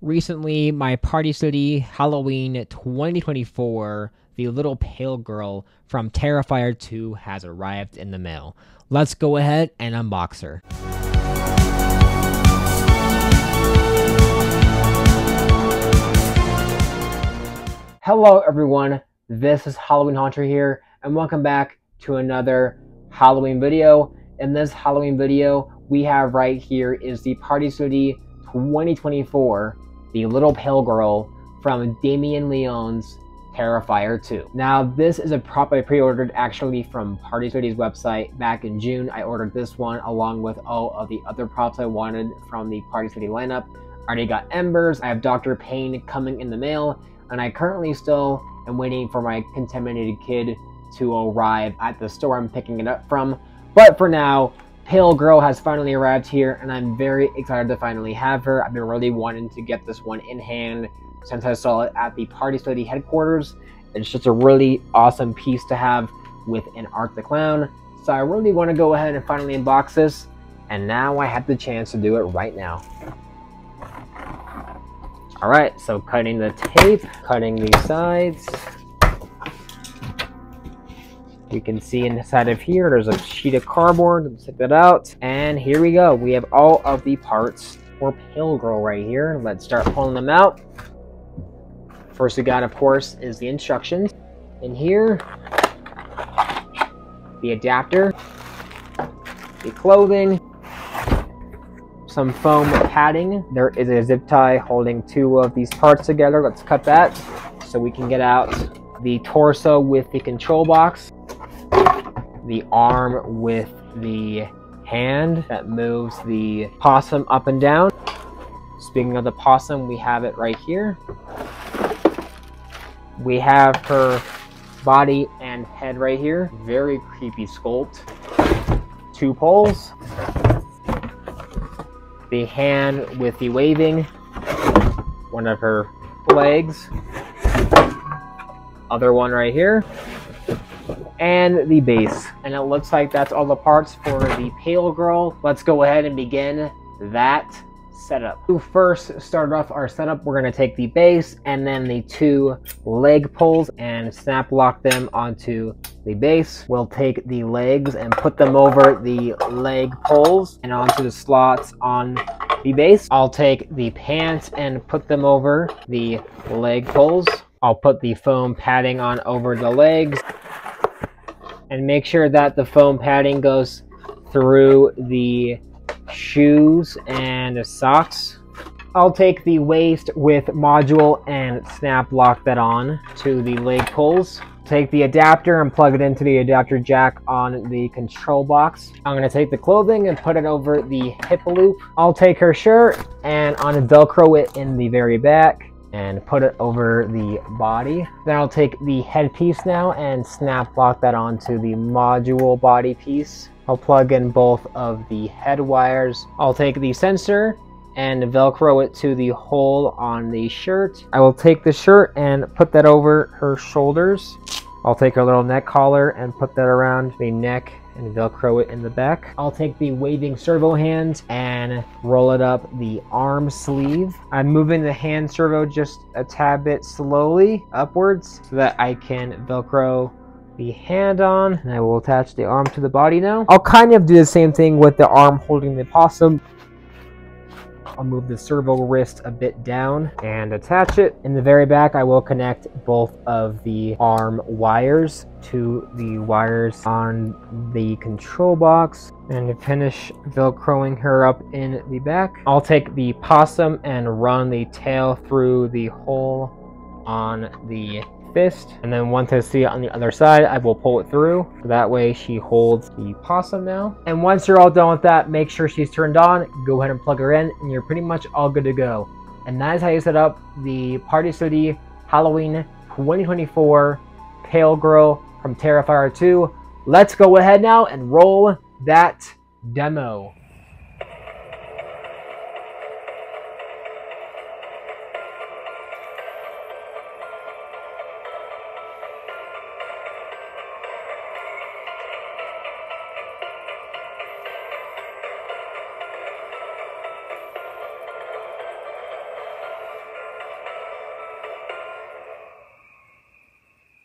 Recently, my Party City Halloween 2024, the little pale girl from Terrifier 2 has arrived in the mail. Let's go ahead and unbox her. Hello everyone, this is Halloween Haunter here, and welcome back to another Halloween video. In this Halloween video, we have right here is the Party City 2024, the little pale girl from Damien Leone's Terrifier 2. Now, this is a prop I pre-ordered actually from Party City's website back in June. I ordered this one along with all of the other props I wanted from the Party City lineup. I already got Embers, I have Dr. Payne coming in the mail, and I currently still am waiting for my Contaminated Kid to arrive at the store I'm picking it up from. But for now, Pale Girl has finally arrived here, and I'm very excited to finally have her. I've been really wanting to get this one in hand since I saw it at the Party City headquarters. It's just a really awesome piece to have with an Art the Clown. So I really want to go ahead and finally unbox this, and now I have the chance to do it right now. Alright, so cutting the tape, cutting the sides. You can see inside of here, there's a sheet of cardboard. Let's take that out. And here we go. We have all of the parts for Pale Girl right here. Let's start pulling them out. First we got, of course, is the instructions. In here, the adapter, the clothing, some foam padding. There is a zip tie holding two of these parts together. Let's cut that so we can get out the torso with the control box, the arm with the hand that moves the possum up and down. Speaking of the possum, we have it right here. We have her body and head right here. Very creepy sculpt. Two poles. The hand with the waving. One of her legs. Other one right here. And the base. And it looks like that's all the parts for the Pale Girl. Let's go ahead and begin that setup. To first start off our setup, we're going to take the base and then the two leg poles and snap lock them onto the base. We'll take the legs and put them over the leg poles and onto the slots on the base. I'll take the pants and put them over the leg poles. I'll put the foam padding on over the legs and make sure that the foam padding goes through the shoes and the socks. I'll take the waist with module and snap lock that on to the leg poles. Take the adapter and plug it into the adapter jack on the control box. I'm going to take the clothing and put it over the hip loop. I'll take her shirt and Velcro it in the very back and put it over the body. Then I'll take the headpiece now and snap lock that onto the module body piece. I'll plug in both of the head wires. I'll take the sensor and Velcro it to the hole on the shirt. I will take the shirt and put that over her shoulders. I'll take her little neck collar and put that around the neck and Velcro it in the back. I'll take the waving servo hand and roll it up the arm sleeve. I'm moving the hand servo just a tad bit slowly upwards so that I can Velcro the hand on, and I will attach the arm to the body now. I'll kind of do the same thing with the arm holding the possum. I'll move the servo wrist a bit down and attach it. In the very back, I will connect both of the arm wires to the wires on the control box. And to finish Velcroing her up in the back, I'll take the possum and run the tail through the hole on the fist, and then once I see it on the other side, I will pull it through. That way she holds the possum now. And once you're all done with that, make sure she's turned on, go ahead and plug her in, and you're pretty much all good to go. And that is how you set up the Party City Halloween 2024 Pale Girl from Terrifier 2. Let's go ahead now and roll that demo.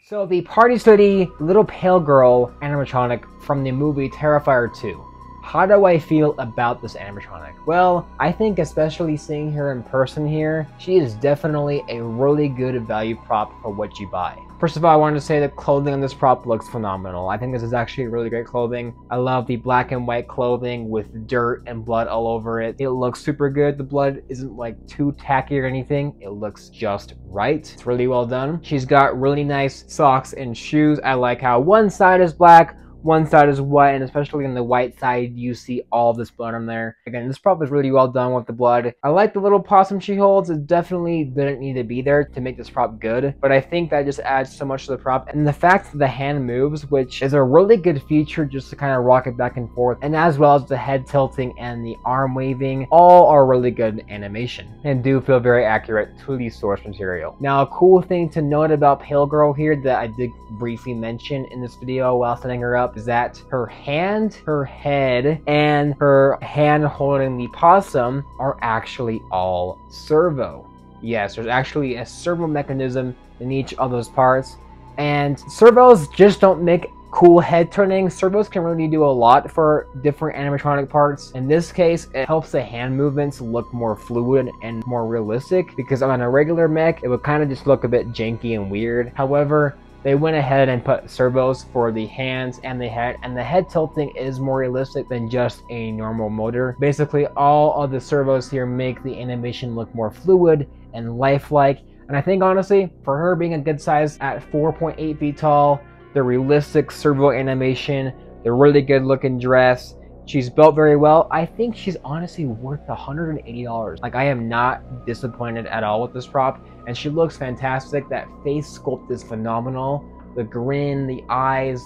So the Party City Little Pale Girl animatronic from the movie Terrifier 2. How do I feel about this animatronic? Well, I think especially seeing her in person here, she is definitely a really good value prop for what you buy. First of all, I wanted to say the clothing on this prop looks phenomenal. I think this is actually really great clothing. I love the black and white clothing with dirt and blood all over it. It looks super good. The blood isn't like too tacky or anything. It looks just right. It's really well done. She's got really nice socks and shoes. I like how one side is black, one side is white, and especially on the white side, you see all this blood on there. Again, this prop is really well done with the blood. I like the little possum she holds. It definitely didn't need to be there to make this prop good, but I think that just adds so much to the prop. And the fact that the hand moves, which is a really good feature just to kind of rock it back and forth, and as well as the head tilting and the arm waving, all are really good animation and do feel very accurate to the source material. Now, a cool thing to note about Pale Girl here that I did briefly mention in this video while setting her up is that her hand, her head, and her hand holding the possum are actually all servo. Yes, there's actually a servo mechanism in each of those parts, and servos just don't make cool head turning. Servos can really do a lot for different animatronic parts. In this case, it helps the hand movements look more fluid and more realistic, because on a regular mech, it would kind of just look a bit janky and weird. However, they went ahead and put servos for the hands and the head tilting is more realistic than just a normal motor. Basically, all of the servos here make the animation look more fluid and lifelike. And I think honestly, for her being a good size at 4.8 feet tall, the realistic servo animation, the really good looking dress, she's built very well. I think she's honestly worth $180. Like, I am not disappointed at all with this prop, and she looks fantastic. That face sculpt is phenomenal. The grin, the eyes,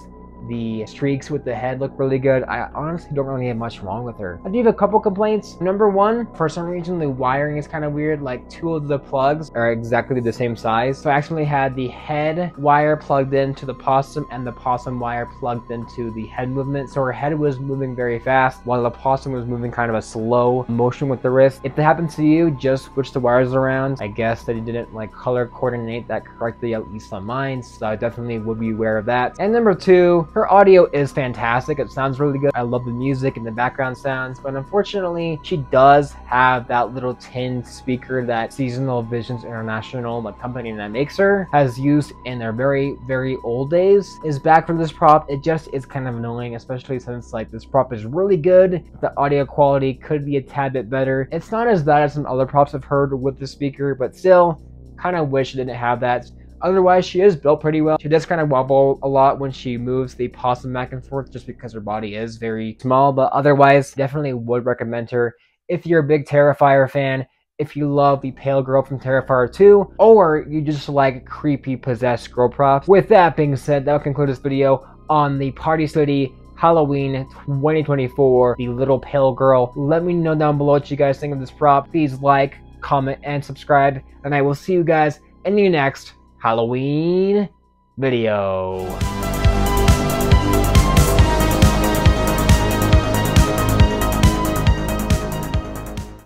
the streaks with the head look really good. I honestly don't really have much wrong with her. I do have a couple complaints. Number one, for some reason the wiring is kind of weird. Like, two of the plugs are exactly the same size. So I actually had the head wire plugged into the possum and the possum wire plugged into the head movement. So her head was moving very fast while the possum was moving kind of a slow motion with the wrist. If that happens to you, just switch the wires around. I guess that it didn't like color coordinate that correctly, at least on mine. So I definitely would be aware of that. And number two, her audio is fantastic. It sounds really good. I love the music and the background sounds, but unfortunately, she does have that little tin speaker that Seasonal Visions International, the company that makes her, has used in their very, very old days, is back for this prop. It just is kind of annoying, especially since like this prop is really good. The audio quality could be a tad bit better. It's not as bad as some other props I've heard with the speaker, but still, kind of wish it didn't have that. Otherwise, she is built pretty well. She does kind of wobble a lot when she moves the possum back and forth just because her body is very small, but otherwise, definitely would recommend her if you're a big Terrifier fan, if you love the Pale Girl from Terrifier 2, or you just like creepy possessed girl props. With that being said, that will conclude this video on the Party City Halloween 2024, the Little Pale Girl. Let me know down below what you guys think of this prop. Please like, comment, and subscribe, and I will see you guys in the next Halloween video.